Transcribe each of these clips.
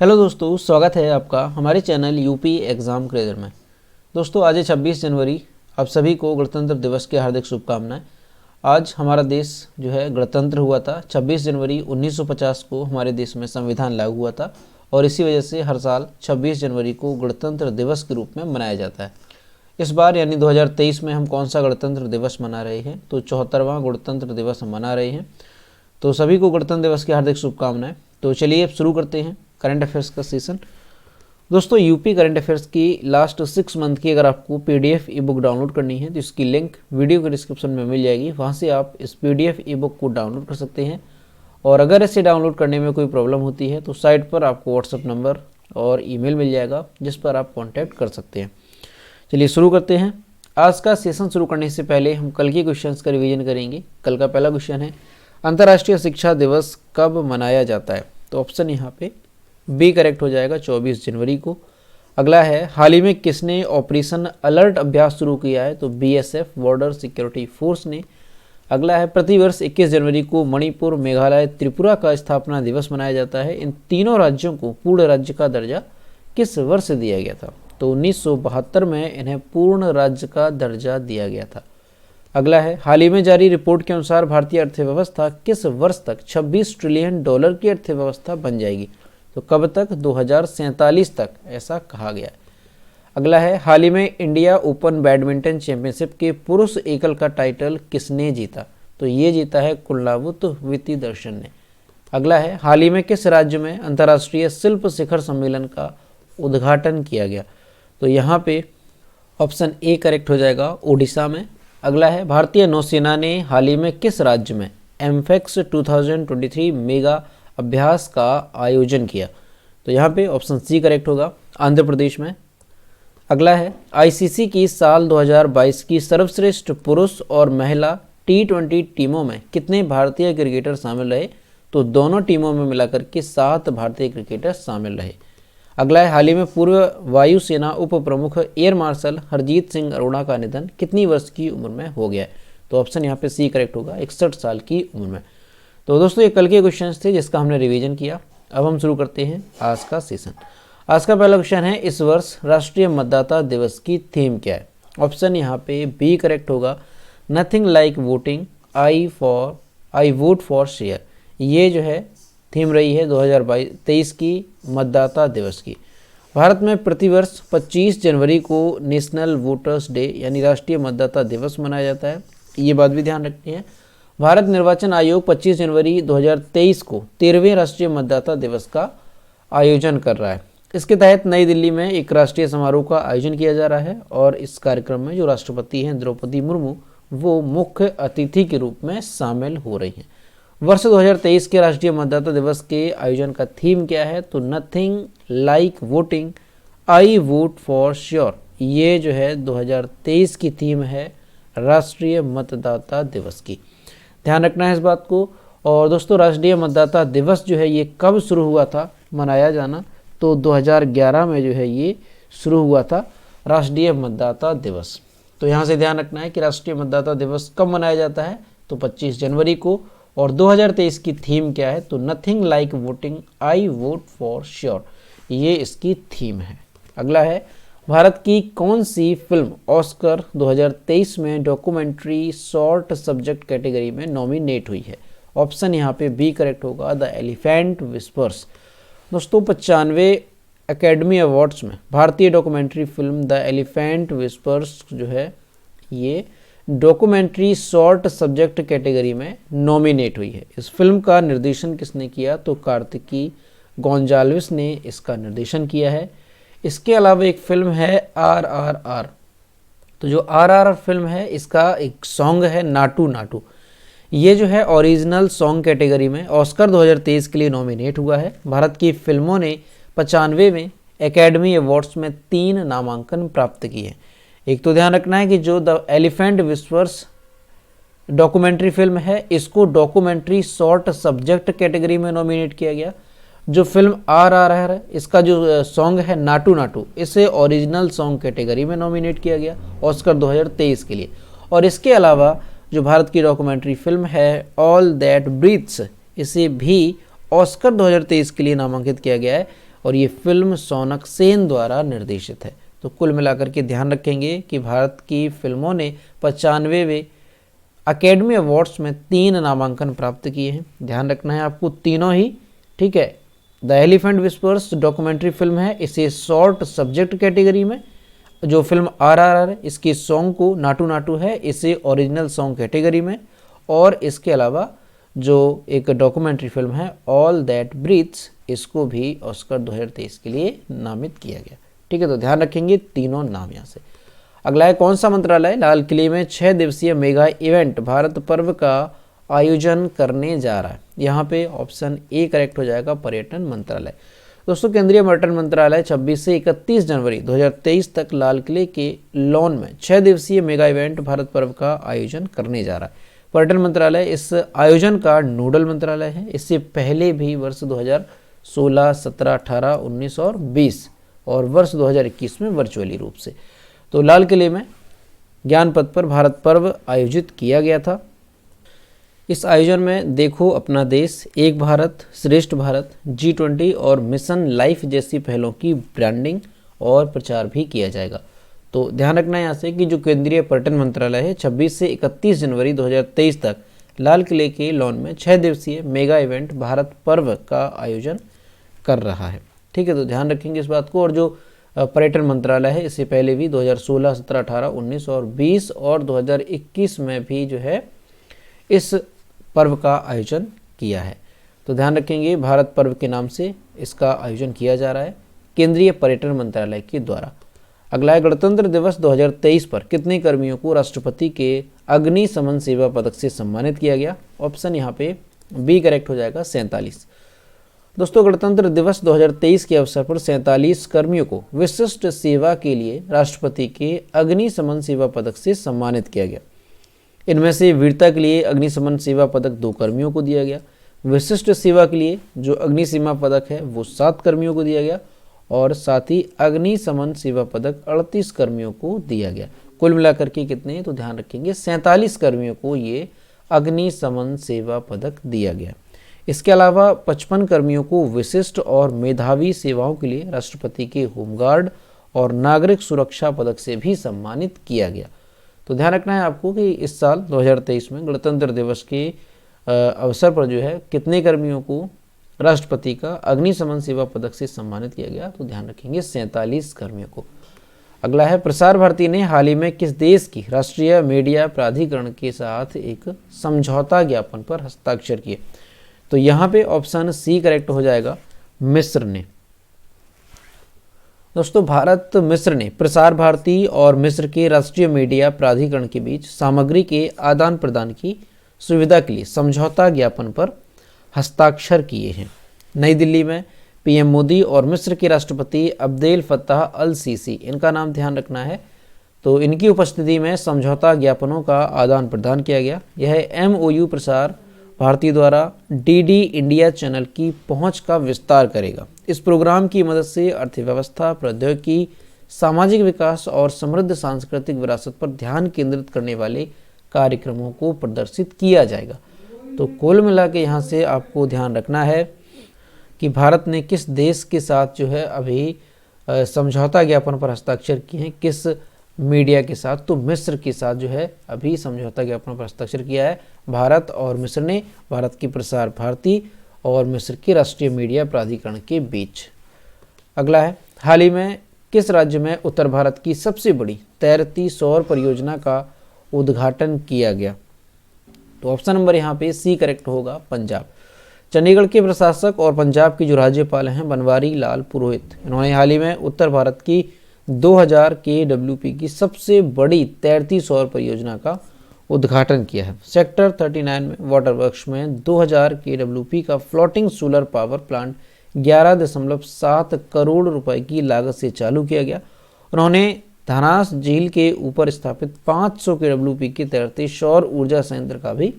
Hello दोस्तों, स्वागत है आपका हमारे चैनल यूपी एग्ज़ाम क्रेजर में। दोस्तों आज है 26 जनवरी। आप सभी को गणतंत्र दिवस की हार्दिक शुभकामनाएं। आज हमारा देश जो है गणतंत्र हुआ था। 26 जनवरी 1950 को हमारे देश में संविधान लागू हुआ था और इसी वजह से हर साल 26 जनवरी को गणतंत्र दिवस के रूप में मनाया जाता है। इस बार यानी 2023 में हम कौन सा गणतंत्र दिवस मना रहे हैं? तो 74वां गणतंत्र दिवस हम मना रहे हैं। तो सभी को गणतंत्र दिवस की हार्दिक शुभकामनाएं। तो चलिए अब शुरू करते हैं करंट अफेयर्स का सेशन। दोस्तों यूपी करंट अफेयर्स की लास्ट 6 मंथ की अगर आपको पीडीएफ ई बुक डाउनलोड करनी है तो इसकी लिंक वीडियो के डिस्क्रिप्शन में मिल जाएगी। वहाँ से आप इस पीडीएफ ई बुक को डाउनलोड कर सकते हैं। और अगर इसे डाउनलोड करने में कोई प्रॉब्लम होती है तो साइट पर आपको व्हाट्सअप नंबर और ईमेल मिल जाएगा जिस पर आप कॉन्टैक्ट कर सकते हैं। चलिए शुरू करते हैं। आज का सेशन शुरू करने से पहले हम कल के क्वेश्चंस का रिवीजन करेंगे। कल का पहला क्वेश्चन है, अंतर्राष्ट्रीय शिक्षा दिवस कब मनाया जाता है? तो ऑप्शन यहाँ पे बी करेक्ट हो जाएगा, 24 जनवरी को। अगला है, हाल ही में किसने ऑपरेशन अलर्ट अभ्यास शुरू किया है? तो बीएसएफ, बॉर्डर सिक्योरिटी फोर्स ने। अगला है, प्रतिवर्ष 21 जनवरी को मणिपुर, मेघालय, त्रिपुरा का स्थापना दिवस मनाया जाता है। इन तीनों राज्यों को पूर्ण राज्य का दर्जा किस वर्ष दिया गया था? तो 1972 में इन्हें पूर्ण राज्य का दर्जा दिया गया था। अगला है, हाल ही में जारी रिपोर्ट के अनुसार भारतीय अर्थव्यवस्था किस वर्ष तक 26 ट्रिलियन डॉलर की अर्थव्यवस्था बन जाएगी? तो कब तक? 2047 तक ऐसा कहा गया है। अगला है, हाल ही में इंडिया ओपन बैडमिंटन चैंपियनशिप के पुरुष एकल का टाइटल किसने जीता? तो ये जीता है कुलनावुत वितिदर्शन ने। अगला है, हाल ही में किस राज्य में अंतर्राष्ट्रीय शिल्प शिखर सम्मेलन का उद्घाटन किया गया? तो यहाँ पे ऑप्शन ए करेक्ट हो जाएगा, ओडिशा में। अगला है, भारतीय नौसेना ने हाल ही में किस राज्य में एमफेक्स 2023 मेगा अभ्यास का आयोजन किया? तो यहाँ पे ऑप्शन सी करेक्ट होगा, आंध्र प्रदेश में। अगला है, आईसीसी की साल 2022 की सर्वश्रेष्ठ पुरुष और महिला T20 टीमों में कितने भारतीय क्रिकेटर शामिल रहे? तो दोनों टीमों में मिलाकर के 7 भारतीय क्रिकेटर शामिल रहे। अगला है, हाल ही में पूर्व वायुसेना उप प्रमुख एयर मार्शल हरजीत सिंह अरोड़ा का निधन कितनी वर्ष की उम्र में हो गया है? तो ऑप्शन यहाँ पे सी करेक्ट होगा, 61 साल की उम्र में। तो दोस्तों ये कल के क्वेश्चंस थे जिसका हमने रिवीजन किया। अब हम शुरू करते हैं आज का सेशन। आज का पहला क्वेश्चन है, इस वर्ष राष्ट्रीय मतदाता दिवस की थीम क्या है? ऑप्शन यहाँ पे बी करेक्ट होगा, nothing like voting, I vote for share. ये जो है थीम रही है 2023 की मतदाता दिवस की। भारत में प्रतिवर्ष 25 जनवरी को नेशनल वोटर्स डे यानी राष्ट्रीय मतदाता दिवस मनाया जाता है। ये बात भी ध्यान रखनी है। भारत निर्वाचन आयोग 25 जनवरी 2023 को 13वें राष्ट्रीय मतदाता दिवस का आयोजन कर रहा है। इसके तहत नई दिल्ली में एक राष्ट्रीय समारोह का आयोजन किया जा रहा है और इस कार्यक्रम में जो राष्ट्रपति हैं द्रौपदी मुर्मू वो मुख्य अतिथि के रूप में शामिल हो रही हैं। वर्ष 2023 के राष्ट्रीय मतदाता दिवस के आयोजन का थीम क्या है? तो nothing like voting, I vote for sure. ये जो है 2023 की थीम है राष्ट्रीय मतदाता दिवस की। ध्यान रखना है इस बात को। और दोस्तों राष्ट्रीय मतदाता दिवस जो है ये कब शुरू हुआ था मनाया जाना? तो 2011 में जो है ये शुरू हुआ था राष्ट्रीय मतदाता दिवस। तो यहाँ से ध्यान रखना है कि राष्ट्रीय मतदाता दिवस कब मनाया जाता है? तो 25 जनवरी को। और 2023 की थीम क्या है? तो nothing like voting, I vote for sure. ये इसकी थीम है। अगला है, भारत की कौन सी फिल्म ऑस्कर 2023 में डॉक्यूमेंट्री शॉर्ट सब्जेक्ट कैटेगरी में नॉमिनेट हुई है? ऑप्शन यहाँ पे बी करेक्ट होगा, द एलिफेंट विस्पर्स। दोस्तों 95 एकेडमी अवार्ड्स में भारतीय documentary film the elephant whispers जो है ये डॉक्यूमेंट्री शॉर्ट सब्जेक्ट कैटेगरी में नॉमिनेट हुई है। इस फिल्म का निर्देशन किसने किया? तो कार्तिकी गोंजाल्विस ने इसका निर्देशन किया है। इसके अलावा एक फिल्म है RRR। तो जो RRR फिल्म है इसका एक सॉन्ग है नाटू नाटू। ये जो है ओरिजिनल सॉन्ग कैटेगरी में ऑस्कर 2023 के लिए नॉमिनेट हुआ है। भारत की फिल्मों ने 95वें एकेडमी अवार्ड्स में 3 नामांकन प्राप्त किए हैं। एक तो ध्यान रखना है कि जो the elephant whispers documentary film है इसको डॉक्यूमेंट्री शॉर्ट सब्जेक्ट कैटेगरी में नॉमिनेट किया गया। जो फिल्म RRR है इसका जो सॉन्ग है नाटू नाटू इसे ओरिजिनल सॉन्ग कैटेगरी में नॉमिनेट किया गया ऑस्कर 2023 के लिए। और इसके अलावा जो भारत की डॉक्यूमेंट्री फिल्म है ऑल दैट ब्रीथ्स इसे भी ऑस्कर 2023 के लिए नामांकित किया गया है और ये फिल्म सोनक सेन द्वारा निर्देशित है। तो कुल मिलाकर के ध्यान रखेंगे कि भारत की फिल्मों ने 95वें अकेडमी अवार्ड्स में 3 नामांकन प्राप्त किए हैं। ध्यान रखना है आपको तीनों ही, ठीक है। The elephant whispers documentary film है, इसे शॉर्ट सब्जेक्ट कैटेगरी में। जो फिल्म RRR है, इसकी सॉन्ग को नाटू नाटू है, इसे ओरिजिनल सॉन्ग कैटेगरी में। और इसके अलावा जो एक डॉक्यूमेंट्री फिल्म है ऑल दैट ब्रीथ्स, इसको भी ऑस्कर 2023 के लिए नामित किया गया। ठीक है, तो ध्यान रखेंगे तीनों नाम यहाँ से। अगला है कौन सा मंत्रालय लाल किले में 6 दिवसीय मेगा इवेंट भारत पर्व का आयोजन करने जा रहा है? यहाँ पे ऑप्शन ए करेक्ट हो जाएगा, पर्यटन मंत्रालय। दोस्तों, केंद्रीय पर्यटन मंत्रालय 26 से 31 जनवरी 2023 तक लाल किले के लॉन में 6 दिवसीय मेगा इवेंट भारत पर्व का आयोजन करने जा रहा है। पर्यटन मंत्रालय इस आयोजन का नोडल मंत्रालय है। इससे पहले भी वर्ष 2016, 17, 18, 19 और 20 और वर्ष 2021 में वर्चुअली रूप से तो लाल किले में ज्ञान पथ पर भारत पर्व आयोजित किया गया था। इस आयोजन में देखो अपना देश, एक भारत श्रेष्ठ भारत, G20 और मिशन लाइफ जैसी पहलों की ब्रांडिंग और प्रचार भी किया जाएगा। तो ध्यान रखना है यहाँ से कि जो केंद्रीय पर्यटन मंत्रालय है 26 से 31 जनवरी 2023 तक लाल किले के लॉन में 6 दिवसीय मेगा इवेंट भारत पर्व का आयोजन कर रहा है। ठीक है, तो ध्यान रखेंगे इस बात को। और जो पर्यटन मंत्रालय है इससे पहले भी 2016, 17, 18, 19 और 20 और 2021 में भी जो है इस पर्व का आयोजन किया है। तो ध्यान रखेंगे भारत पर्व के नाम से इसका आयोजन किया जा रहा है केंद्रीय पर्यटन मंत्रालय के द्वारा। अगला है गणतंत्र दिवस 2023 पर कितने कर्मियों को राष्ट्रपति के अग्नि शमन सेवा पदक से सम्मानित किया गया? ऑप्शन यहाँ पे बी करेक्ट हो जाएगा, 47। दोस्तों, गणतंत्र दिवस 2023 के अवसर पर 47 कर्मियों को विशिष्ट सेवा के लिए राष्ट्रपति के अग्नि शमन सेवा पदक से सम्मानित किया गया। इनमें से वीरता के लिए अग्निशमन सेवा पदक 2 कर्मियों को दिया गया। विशिष्ट सेवा के लिए जो अग्निसीमा पदक है वो 7 कर्मियों को दिया गया और साथ ही अग्निशमन सेवा पदक 38 कर्मियों को दिया गया। कुल मिलाकर के कितने? तो ध्यान रखेंगे 47 कर्मियों को ये अग्निशमन सेवा पदक दिया गया। इसके अलावा 55 कर्मियों को विशिष्ट और मेधावी सेवाओं के लिए राष्ट्रपति के होमगार्ड और नागरिक सुरक्षा पदक से भी सम्मानित किया गया। तो ध्यान रखना है आपको कि इस साल 2023 में गणतंत्र दिवस के अवसर पर जो है कितने कर्मियों को राष्ट्रपति का अग्निशमन सेवा पदक से सम्मानित किया गया? तो ध्यान रखेंगे 47 कर्मियों को। अगला है प्रसार भारती ने हाल ही में किस देश की राष्ट्रीय मीडिया प्राधिकरण के साथ एक समझौता ज्ञापन पर हस्ताक्षर किए? तो यहाँ पे ऑप्शन सी करेक्ट हो जाएगा, मिस्र ने। दोस्तों, भारत मिस्र ने प्रसार भारती और मिस्र के राष्ट्रीय मीडिया प्राधिकरण के बीच सामग्री के आदान प्रदान की सुविधा के लिए समझौता ज्ञापन पर हस्ताक्षर किए हैं। नई दिल्ली में पीएम मोदी और मिस्र के राष्ट्रपति अब्देल फत्ताह अल सीसी, इनका नाम ध्यान रखना है, तो इनकी उपस्थिति में समझौता ज्ञापनों का आदान प्रदान किया गया। यह MOU प्रसार भारती द्वारा DD इंडिया चैनल की पहुंच का विस्तार करेगा। इस प्रोग्राम की मदद से अर्थव्यवस्था, प्रौद्योगिकी, सामाजिक विकास और समृद्ध सांस्कृतिक विरासत पर ध्यान केंद्रित करने वाले कार्यक्रमों को प्रदर्शित किया जाएगा। तो कुल मिला के यहाँ से आपको ध्यान रखना है कि भारत ने किस देश के साथ जो है अभी समझौता ज्ञापन पर हस्ताक्षर किए हैं, किस मीडिया के साथ? तो मिस्र के साथ जो है अभी समझौता ज्ञापन पर हस्ताक्षर किया है भारत और मिस्र ने, भारत की प्रसार भारती और मिस्र के राष्ट्रीय मीडिया प्राधिकरण के बीच। अगला है हाल ही में किस राज्य में उत्तर भारत की सबसे बड़ी तैरती सौर परियोजना का उद्घाटन किया गया? तो ऑप्शन नंबर यहाँ पे सी करेक्ट होगा, पंजाब। चंडीगढ़ के प्रशासक और पंजाब की जो राज्यपाल हैं बनवारी लाल पुरोहित, इन्होंने हाल ही में उत्तर भारत की 2000 KWP की सबसे बड़ी तैरती सौर परियोजना का उद्घाटन किया है। सेक्टर 39 में वाटर वर्क्स में 2000 KWP का floating solar power plant 11.7 crore रुपए की लागत से चालू किया गया। उन्होंने धनास झील के ऊपर स्थापित 500 KWP के तैरते सौर ऊर्जा संयंत्र का भी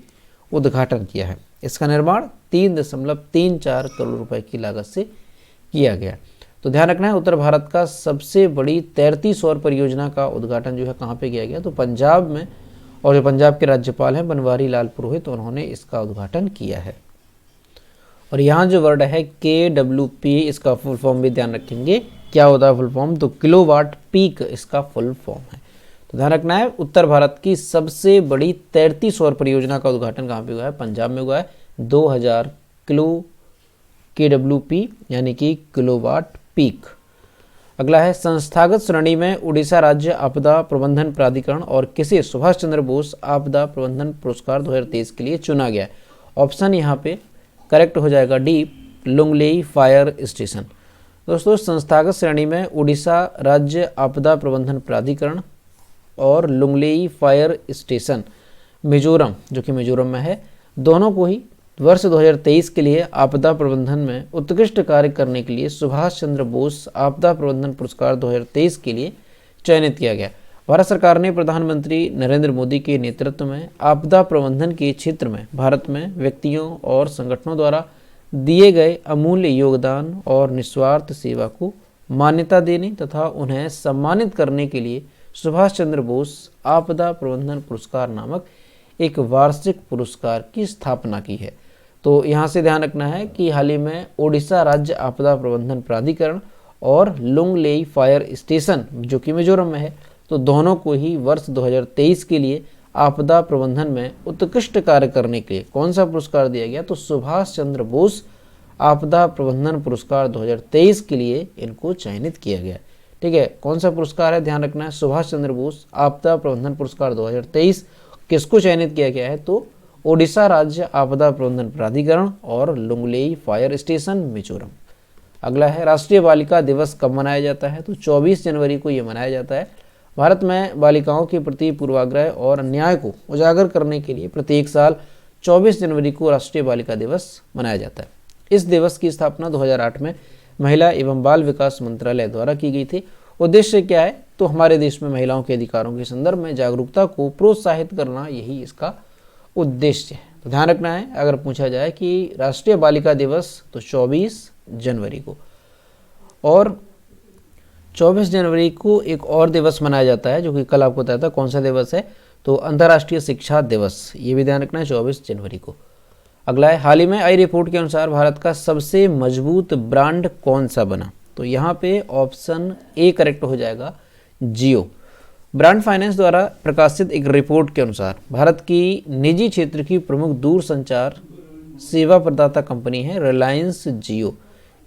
उद्घाटन किया है। इसका निर्माण 3.34 करोड़ रुपए की लागत से किया गया। तो ध्यान रखना है उत्तर भारत का सबसे बड़ी तैरती सौर परियोजना का उद्घाटन जो है कहाँ पे किया गया? तो पंजाब में, और जो पंजाब के राज्यपाल हैं बनवारी लाल पुरोहित, उन्होंने इसका उद्घाटन किया है। और यहाँ जो वर्ड है KWP, इसका फुल फॉर्म भी ध्यान रखेंगे, क्या होता है फुल फॉर्म, तो किलोवाट पीक इसका फुल फॉर्म है। तो ध्यान रखना है, उत्तर भारत की सबसे बड़ी तैरती सौर परियोजना का उद्घाटन कहाँ पे हुआ है, पंजाब में हुआ है, 2000 किलो KWP यानी कि किलोवाट पीक। अगला है, संस्थागत श्रेणी में उड़ीसा राज्य आपदा प्रबंधन प्राधिकरण और किसे सुभाष चंद्र बोस आपदा प्रबंधन पुरस्कार 2023 के लिए चुना गया है। ऑप्शन यहाँ पे करेक्ट हो जाएगा डी, लुंगलेई फायर स्टेशन। दोस्तों, संस्थागत श्रेणी में उड़ीसा राज्य आपदा प्रबंधन प्राधिकरण और लुंगलेई फायर स्टेशन मिजोरम, जो कि मिजोरम में है, दोनों को ही वर्ष 2023 के लिए आपदा प्रबंधन में उत्कृष्ट कार्य करने के लिए सुभाष चंद्र बोस आपदा प्रबंधन पुरस्कार 2023 के लिए चयनित किया गया। भारत सरकार ने प्रधानमंत्री नरेंद्र मोदी के नेतृत्व में आपदा प्रबंधन के क्षेत्र में भारत में व्यक्तियों और संगठनों द्वारा दिए गए अमूल्य योगदान और निस्वार्थ सेवा को मान्यता देने तथा उन्हें सम्मानित करने के लिए सुभाष चंद्र बोस आपदा प्रबंधन पुरस्कार नामक एक वार्षिक पुरस्कार की स्थापना की है। तो यहाँ से ध्यान रखना है कि हाल ही में ओडिशा राज्य आपदा प्रबंधन प्राधिकरण और लुंगलेई फायर स्टेशन, जो कि मिजोरम में है, तो दोनों को ही वर्ष 2023 के लिए आपदा प्रबंधन में उत्कृष्ट कार्य करने के लिए कौन सा पुरस्कार दिया गया, तो सुभाष चंद्र बोस आपदा प्रबंधन पुरस्कार 2023 के लिए इनको चयनित किया गया। ठीक है, कौन सा पुरस्कार है, ध्यान रखना है, सुभाष चंद्र बोस आपदा प्रबंधन पुरस्कार 2023 किसको चयनित किया गया है, तो ओडिशा राज्य आपदा प्रबंधन प्राधिकरण और लुंगलेई फायर स्टेशन मिजोरम। अगला है, राष्ट्रीय बालिका दिवस कब मनाया जाता है, तो 24 जनवरी को ये मनाया जाता है। भारत में बालिकाओं के प्रति पूर्वाग्रह और अन्याय को उजागर करने के लिए प्रत्येक साल 24 जनवरी को राष्ट्रीय बालिका दिवस मनाया जाता है। इस दिवस की स्थापना 2008 में महिला एवं बाल विकास मंत्रालय द्वारा की गई थी। उद्देश्य क्या है, तो हमारे देश में महिलाओं के अधिकारों के संदर्भ में जागरूकता को प्रोत्साहित करना, यही इसका उद्देश्य है। तो ध्यान रखना है, अगर पूछा जाए कि राष्ट्रीय बालिका दिवस तो 24 जनवरी को, और 24 जनवरी को एक और दिवस मनाया जाता है जो कि कल आपको बताया था कौन सा दिवस है, तो अंतर्राष्ट्रीय शिक्षा दिवस, ये भी ध्यान रखना है 24 जनवरी को। अगला है, हाल ही में आई रिपोर्ट के अनुसार भारत का सबसे मजबूत ब्रांड कौन सा बना, तो यहाँ पे ऑप्शन ए करेक्ट हो जाएगा, जियो। ब्रांड फाइनेंस द्वारा प्रकाशित एक रिपोर्ट के अनुसार भारत की निजी क्षेत्र की प्रमुख दूरसंचार सेवा प्रदाता कंपनी है रिलायंस जियो।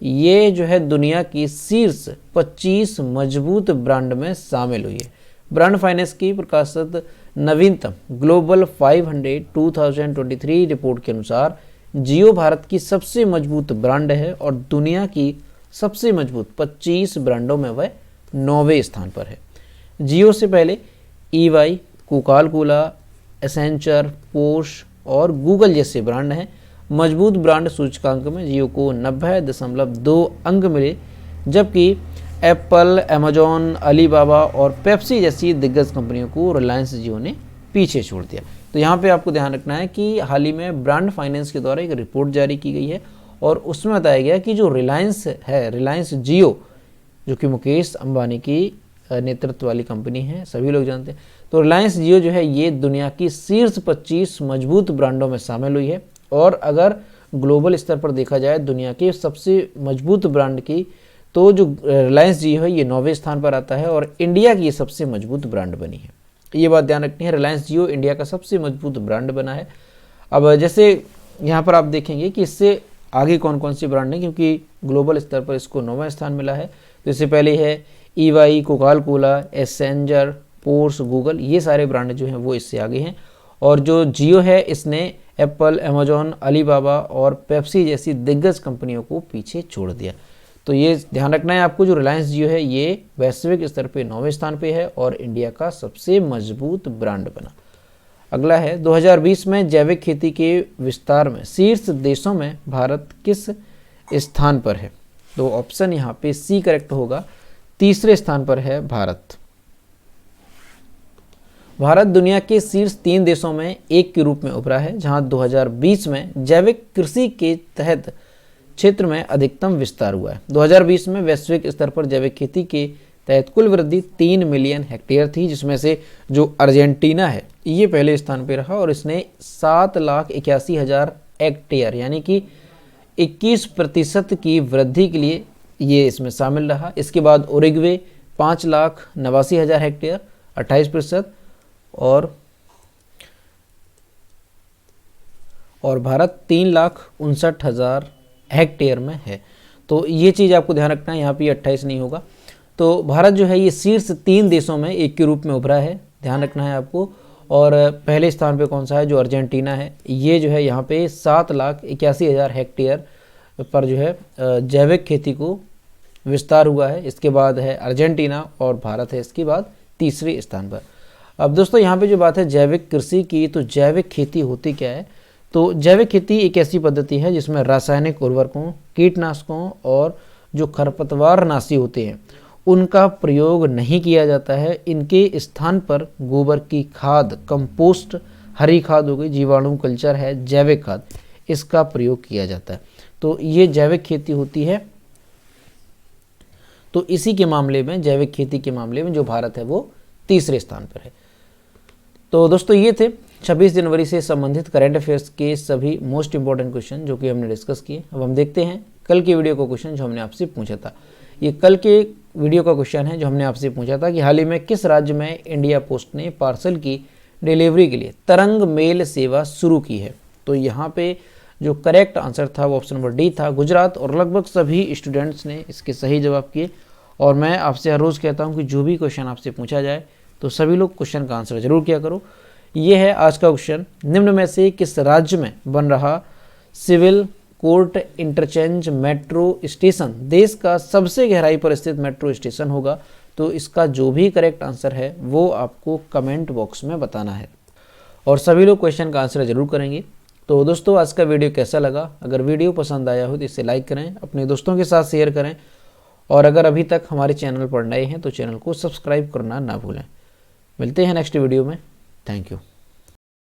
ये जो है दुनिया की शीर्ष 25 मजबूत ब्रांड में शामिल हुई है। ब्रांड फाइनेंस की प्रकाशित नवीनतम ग्लोबल 500 2023 रिपोर्ट के अनुसार जियो भारत की सबसे मजबूत ब्रांड है और दुनिया की सबसे मजबूत 25 ब्रांडों में वह 9वें स्थान पर है। जियो से पहले EY, कोका-कोला, एसेंचर, पोर्श और गूगल जैसे ब्रांड हैं। मजबूत ब्रांड सूचकांक में जियो को 90.2 अंक मिले, जबकि एप्पल, अमेजॉन, अलीबाबा और पेप्सी जैसी दिग्गज कंपनियों को रिलायंस जियो ने पीछे छोड़ दिया। तो यहाँ पे आपको ध्यान रखना है कि हाल ही में ब्रांड फाइनेंस के द्वारा एक रिपोर्ट जारी की गई है और उसमें बताया गया कि जो रिलायंस है, रिलायंस जियो, जो कि मुकेश अंबानी की नेतृत्व वाली कंपनी है, सभी लोग जानते हैं, तो रिलायंस जियो जो है ये दुनिया की शीर्ष 25 मजबूत ब्रांडों में शामिल हुई है। और अगर ग्लोबल स्तर पर देखा जाए दुनिया के सबसे मजबूत ब्रांड की, तो जो रिलायंस जियो है ये 9वें स्थान पर आता है और इंडिया की सबसे मजबूत ब्रांड बनी है। ये बात ध्यान रखनी है, रिलायंस जियो इंडिया का सबसे मजबूत ब्रांड बना है। अब जैसे यहाँ पर आप देखेंगे कि इससे आगे कौन कौन सी ब्रांड है, क्योंकि ग्लोबल स्तर पर इसको 9वां स्थान मिला है। तो इससे पहले है EY, कोका-कोला, एसेंजर, पोर्श, गूगल, ये सारे ब्रांड जो हैं वो इससे आगे हैं। और जो जियो है इसने एप्पल, अमेजॉन, अलीबाबा और पेप्सी जैसी दिग्गज कंपनियों को पीछे छोड़ दिया। तो ये ध्यान रखना है आपको, जो रिलायंस जियो है ये वैश्विक स्तर पे 9वें स्थान पे है और इंडिया का सबसे मजबूत ब्रांड बना। अगला है, 2020 में जैविक खेती के विस्तार में शीर्ष देशों में भारत किस स्थान पर है, तो ऑप्शन यहाँ पे सी करेक्ट होगा, तीसरे स्थान पर है भारत। भारत दुनिया के शीर्ष 3 देशों में एक के रूप में उभरा है, जहां 2020 में जैविक कृषि के तहत क्षेत्र में अधिकतम विस्तार हुआ है। 2020 में वैश्विक स्तर पर जैविक खेती के तहत कुल वृद्धि 3 मिलियन हेक्टेयर थी, जिसमें से जो अर्जेंटीना है ये पहले स्थान पर रहा और इसने 7,81,000 हेक्टेयर यानी कि 21% की वृद्धि के लिए ये इसमें शामिल रहा। इसके बाद उरुग्वे 5,89,000 हेक्टेयर 28%, और भारत 3,59,000 हेक्टेयर में है। तो ये चीज़ आपको ध्यान रखना है, यहाँ पे 28 नहीं होगा। तो भारत जो है ये शीर्ष 3 देशों में एक के रूप में उभरा है, ध्यान रखना है आपको। और पहले स्थान पे कौन सा है, जो अर्जेंटीना है, ये जो है यहाँ पे 7,81,000 हेक्टेयर पर जो है जैविक खेती को विस्तार हुआ है। इसके बाद है अर्जेंटीना और भारत है इसके बाद तीसरे स्थान पर। अब दोस्तों यहाँ पे जो बात है जैविक कृषि की, तो जैविक खेती होती क्या है? तो जैविक खेती एक ऐसी पद्धति है जिसमें रासायनिक उर्वरकों, कीटनाशकों और जो खरपतवारनाशी होते हैं उनका प्रयोग नहीं किया जाता है। इनके स्थान पर गोबर की खाद, कंपोस्ट, हरी खाद हो गई, जीवाणु कल्चर है, जैविक खाद, इसका प्रयोग किया जाता है। तो ये जैविक खेती होती है। तो इसी के मामले में, जैविक खेती के मामले में जो भारत है वो तीसरे स्थान पर है। तो दोस्तों ये थे 26 जनवरी से संबंधित करंट अफेयर्स के सभी मोस्ट इंपॉर्टेंट क्वेश्चन जो कि हमने डिस्कस किए। अब हम देखते हैं कल के वीडियो का क्वेश्चन जो हमने आपसे पूछा था। ये कल के वीडियो का क्वेश्चन है जो हमने आपसे पूछा था कि हाल ही में किस राज्य में इंडिया पोस्ट ने पार्सल की डिलीवरी के लिए तरंग मेल सेवा शुरू की है। तो यहाँ पे जो करेक्ट आंसर था वो ऑप्शन नंबर डी था, गुजरात। और लगभग सभी स्टूडेंट्स ने इसके सही जवाब किए। और मैं आपसे हर रोज़ कहता हूँ कि जो भी क्वेश्चन आपसे पूछा जाए तो सभी लोग क्वेश्चन का आंसर जरूर किया करो। ये है आज का क्वेश्चन, निम्न में से किस राज्य में बन रहा civil court interchange metro station देश का सबसे गहराई पर स्थित मेट्रो स्टेशन होगा? तो इसका जो भी करेक्ट आंसर है वो आपको कमेंट बॉक्स में बताना है और सभी लोग क्वेश्चन का आंसर जरूर करेंगे। तो दोस्तों आज का वीडियो कैसा लगा? अगर वीडियो पसंद आया हो तो इसे लाइक करें, अपने दोस्तों के साथ शेयर करें, और अगर अभी तक हमारे चैनल पर नए हैं तो चैनल को सब्सक्राइब करना ना भूलें। मिलते हैं नेक्स्ट वीडियो में। Thank you.